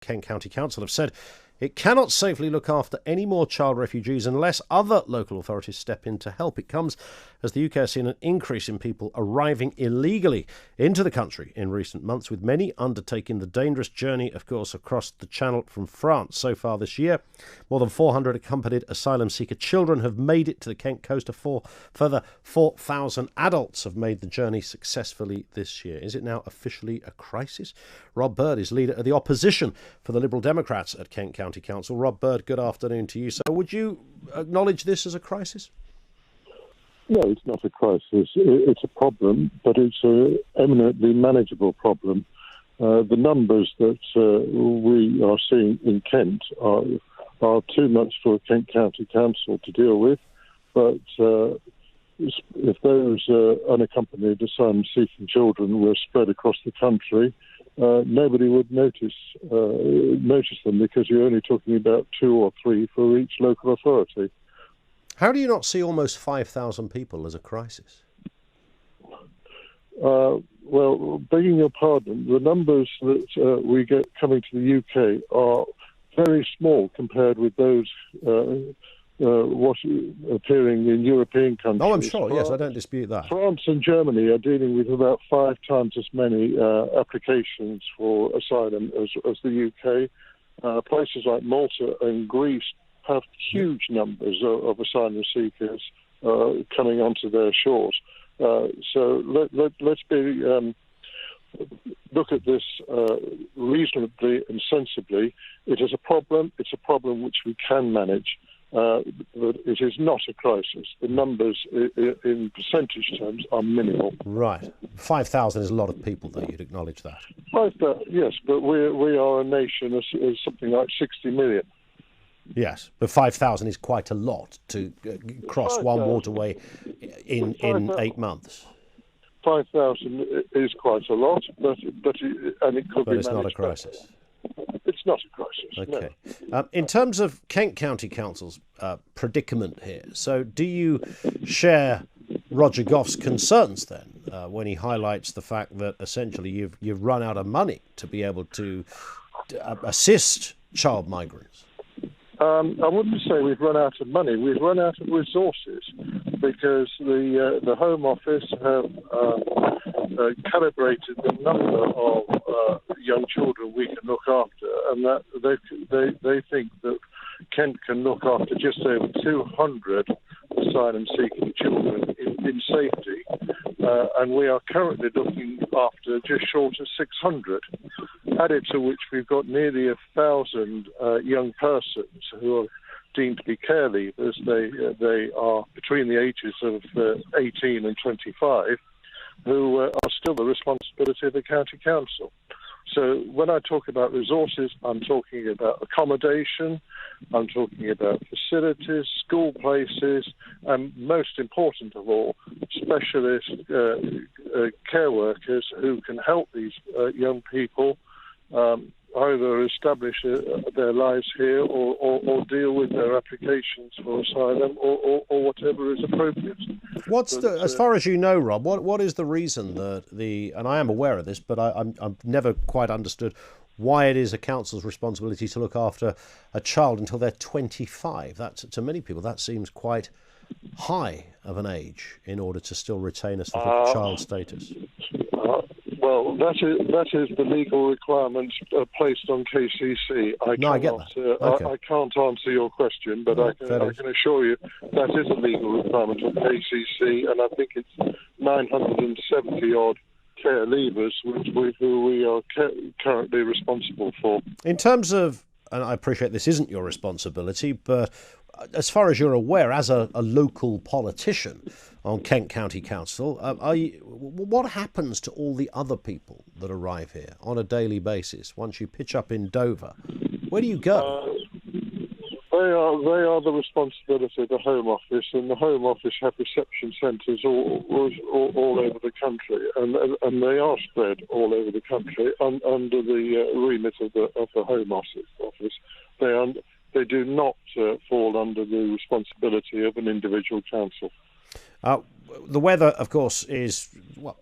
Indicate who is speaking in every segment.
Speaker 1: Kent County Council have said it cannot safely look after any more child refugees unless other local authorities step in to help. It comes as the UK has seen an increase in people arriving illegally into the country in recent months, with many undertaking the dangerous journey, of course, across the Channel from France. So far this year, more than 400 accompanied asylum seeker children have made it to the Kent coast. Further 4,000 adults have made the journey successfully this year. Is it now officially a crisis? Rob Bird is leader of the opposition for the Liberal Democrats at Kent County Council. Rob Bird, good afternoon to you. So would you acknowledge this as a crisis?
Speaker 2: No, it's not a crisis. It's a problem, but it's an eminently manageable problem. The numbers that we are seeing in Kent are too much for Kent County Council to deal with, but if those unaccompanied asylum-seeking children were spread across the country, nobody would notice them, because you're only talking about 2 or 3 for each local authority.
Speaker 1: How do you not see almost 5,000 people as a crisis?
Speaker 2: Well, begging your pardon, the numbers that we get coming to the UK are very small compared with those appearing in European countries.
Speaker 1: Oh, I'm sure, yes, I don't dispute that.
Speaker 2: France and Germany are dealing with about 5 times as many applications for asylum as the UK. Places like Malta and Greece have huge numbers of asylum seekers coming onto their shores. So let's look at this reasonably and sensibly. It is a problem. It's a problem which we can manage. But it is not a crisis. The numbers in percentage terms are minimal.
Speaker 1: Right. 5,000 is a lot of people, though. You'd acknowledge that.
Speaker 2: 5,000, yes, but we are a nation of something like 60 million.
Speaker 1: Yes, but 5,000 is quite a lot to cross one waterway in 8 months.
Speaker 2: 5,000 is quite a lot, but it could be managed.
Speaker 1: But it's not a crisis.
Speaker 2: It's not a crisis.
Speaker 1: Okay.
Speaker 2: No.
Speaker 1: In terms of Kent County Council's predicament here, so do you share Roger Goff's concerns then when he highlights the fact that essentially you've run out of money to be able to assist child migrants?
Speaker 2: I wouldn't say we've run out of money. We've run out of resources, because the Home Office have calibrated the number of young children we can look after, and that they think that Kent can look after just over 200 asylum-seeking children in safety, and we are currently looking after just short of 600. Added to which, we've got nearly 1,000 young persons who are deemed to be care leavers. They are between the ages of 18 and 25, who are still the responsibility of the county council. So when I talk about resources, I'm talking about accommodation, I'm talking about facilities, school places, and most important of all, specialist care workers who can help these young people either establish their lives here or deal with their applications for asylum or whatever is appropriate.
Speaker 1: As far as you know, Rob, what is the reason that and I am aware of this, but I've never quite understood why it is a council's responsibility to look after a child until they're 25. To many people, that seems quite high of an age in order to still retain a sort of child status.
Speaker 2: Well, that is the legal requirements placed on KCC. I get that. Okay. I can't answer your question, but I can assure you that is a legal requirement of KCC, and I think it's 970 odd care leavers who we are currently responsible for.
Speaker 1: In terms of, and I appreciate this isn't your responsibility, but as far as you're aware, as a local politician on Kent County Council, what happens to all the other people that arrive here on a daily basis once you pitch up in Dover? Where do you go?
Speaker 2: They are the responsibility of the Home Office, and the Home Office have reception centres all over the country, and they are spread all over the country under the remit of the Home Office. They do not fall under the responsibility of an individual council.
Speaker 1: the weather, of course, is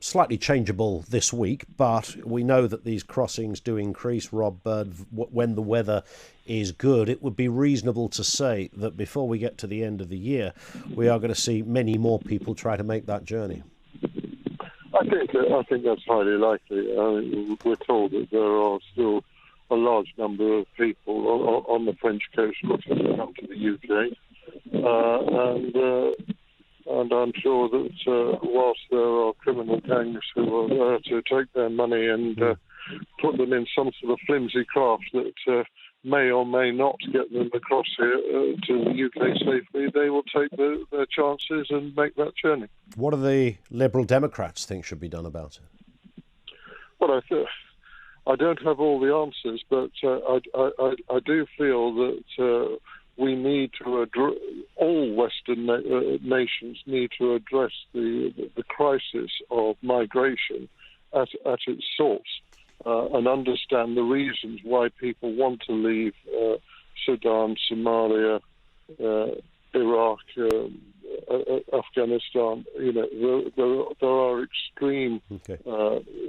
Speaker 1: slightly changeable this week, but we know that these crossings do increase, Rob Bird, when the weather is good. It would be reasonable to say that before we get to the end of the year, we are going to see many more people try to make that journey.
Speaker 2: I think that's highly likely. We're told that there are still a large number of people on the French coast looking to come to the UK, and I'm sure that whilst there are criminal gangs who are there to take their money and put them in some sort of flimsy craft that may or may not get them across here to the UK safely, they will take their chances and make that journey.
Speaker 1: What do the Liberal Democrats think should be done about it?
Speaker 2: Well, I don't have all the answers, but I do feel that we need to all Western nations need to address the crisis of migration at its source and understand the reasons why people want to leave Sudan, Somalia, Iraq, Afghanistan. There are extreme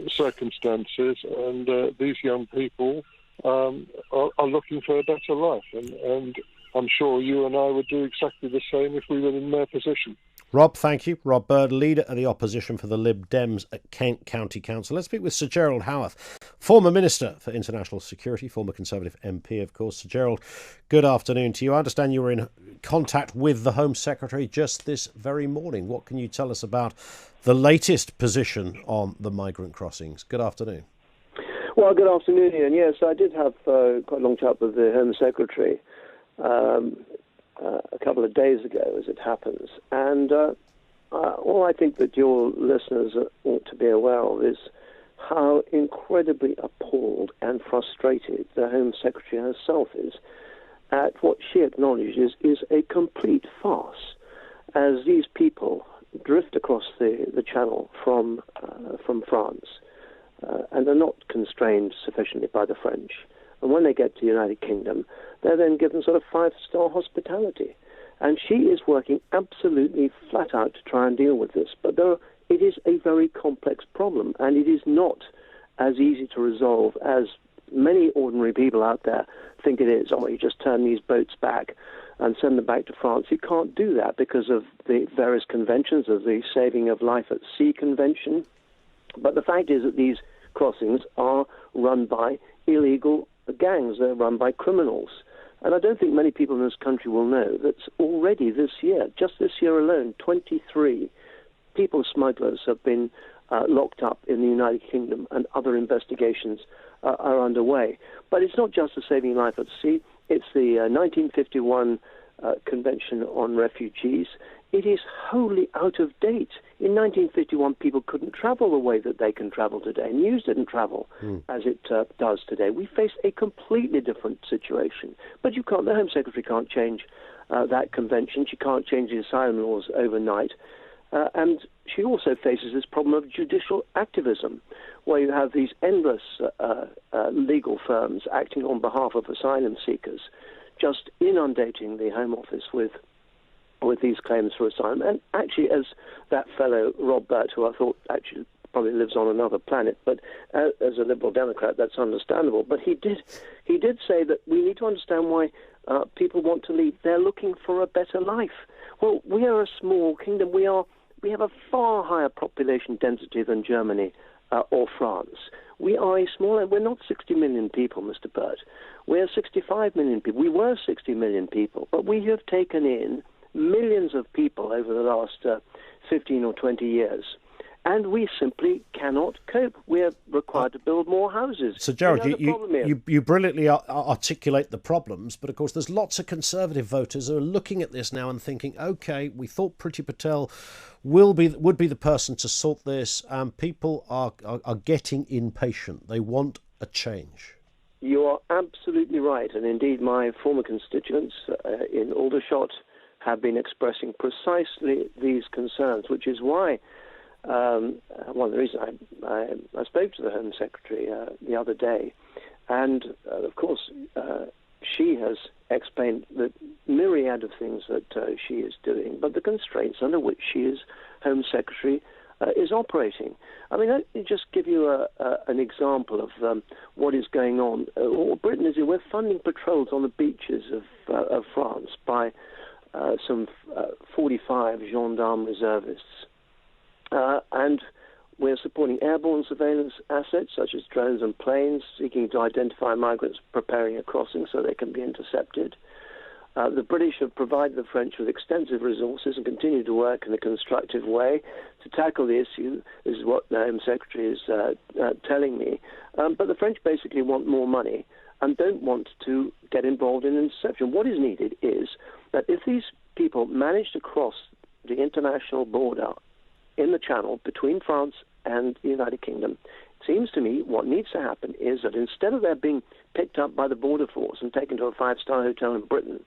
Speaker 2: circumstances, and these young people are looking for a better life, and I'm sure you and I would do exactly the same if we were in their position.
Speaker 1: Rob, thank you. Rob Bird, leader of the opposition for the Lib Dems at Kent County Council. Let's speak with Sir Gerald Howarth, former Minister for International Security, former Conservative MP, of course. Sir Gerald, good afternoon to you. I understand you were in contact with the Home Secretary just this very morning. What can you tell us about the latest position on the migrant crossings? Good afternoon.
Speaker 3: Well, good afternoon, Ian. Yes, I did have quite a long chat with the Home Secretary a couple of days ago, as it happens. And all I think that your listeners ought to be aware of is how incredibly appalled and frustrated the Home Secretary herself is at what she acknowledges is a complete farce, as these people drift across the Channel from France and are not constrained sufficiently by the French. And when they get to the United Kingdom, they're then given sort of five-star hospitality. And she is working absolutely flat out to try and deal with this. But it is a very complex problem, and it is not as easy to resolve as many ordinary people out there think it is. Oh, you just turn these boats back and send them back to France. You can't do that because of the various conventions, of the Saving of Life at Sea Convention. But the fact is that these crossings are run by illegal gangs. They're run by criminals. And I don't think many people in this country will know that already this year, just this year alone, 23 people smugglers have been locked up in the United Kingdom, and other investigations are underway. But it's not just the Saving Life at Sea. It's the 1951 Convention on Refugees. It is wholly out of date. In 1951, people couldn't travel the way that they can travel today. News didn't travel as it does today. We face a completely different situation. But you can't. The Home Secretary can't change that convention. She can't change the asylum laws overnight. And she also faces this problem of judicial activism, where you have these endless legal firms acting on behalf of asylum seekers, just inundating the Home Office with these claims for asylum. And actually, as that fellow Rob Bird, who I thought actually probably lives on another planet, but as a Liberal Democrat, that's understandable. But he did say that we need to understand why people want to leave. They're looking for a better life. Well, we are a small kingdom. We have a far higher population density than Germany or France. We are a small, we're not 60 million people, Mr. Bird. We're 65 million people. We were 60 million people, but we have taken in millions of people over the last 15 or 20 years. And we simply cannot cope. We're required to build more houses.
Speaker 1: So, Gerald, you brilliantly articulate the problems, but of course there's lots of Conservative voters who are looking at this now and thinking, OK, we thought Priti Patel would be the person to sort this. People are getting impatient. They want a change.
Speaker 3: You are absolutely right. And indeed, my former constituents in Aldershot have been expressing precisely these concerns, which is why one of the reasons I spoke to the Home Secretary the other day, and of course she has explained the myriad myriad of things that she is doing, but the constraints under which she is Home Secretary is operating. I mean, let me just give you an example of what is going on. What Britain is, we're funding patrols on the beaches of France by some 45 gendarme reservists. And we're supporting airborne surveillance assets such as drones and planes, seeking to identify migrants preparing a crossing so they can be intercepted. The British have provided the French with extensive resources and continue to work in a constructive way to tackle the issue. This is what the Home Secretary is telling me. But the French basically want more money and don't want to get involved in interception. What is needed is that if these people manage to cross the international border in the Channel between France and the United Kingdom, it seems to me what needs to happen is that instead of their being picked up by the border force and taken to a five-star hotel in Britain,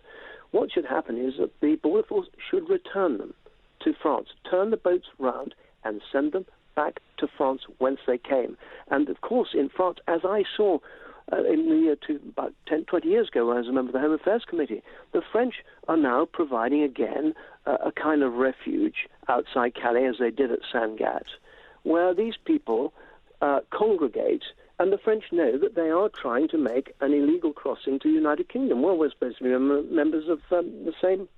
Speaker 3: what should happen is that the border force should return them to France, turn the boats round and send them back to France whence they came. And of course in France, as I saw in the year about 10, 20 years ago when I was a member of the Home Affairs Committee, the French are now providing again a kind of refuge outside Calais as they did at Saint-Gat, where these people congregate, and the French know that they are trying to make an illegal crossing to the United Kingdom. Well, we're supposed to be members of the same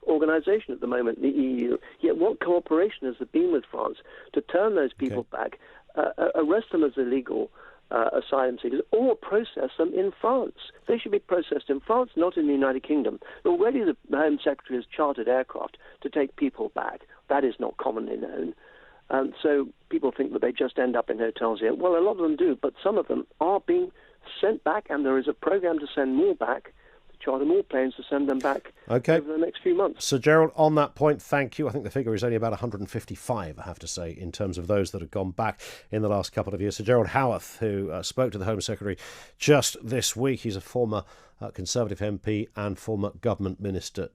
Speaker 3: organisation at the moment, the EU. Yet what cooperation has there been with France to turn those people back, arrest them as illegal asylum seekers, or process them in France? They should be processed in France, not in the United Kingdom. Already the Home Secretary has chartered aircraft to take people back. That is not commonly known. So people think that they just end up in hotels here. Well, a lot of them do, but some of them are being sent back, and there is a program to send more back, to charter more planes to send them back over the next few months.
Speaker 1: Sir Gerald, on that point, thank you. I think the figure is only about 155, I have to say, in terms of those that have gone back in the last couple of years. Sir Gerald Howarth, who spoke to the Home Secretary just this week, he's a former Conservative MP and former government minister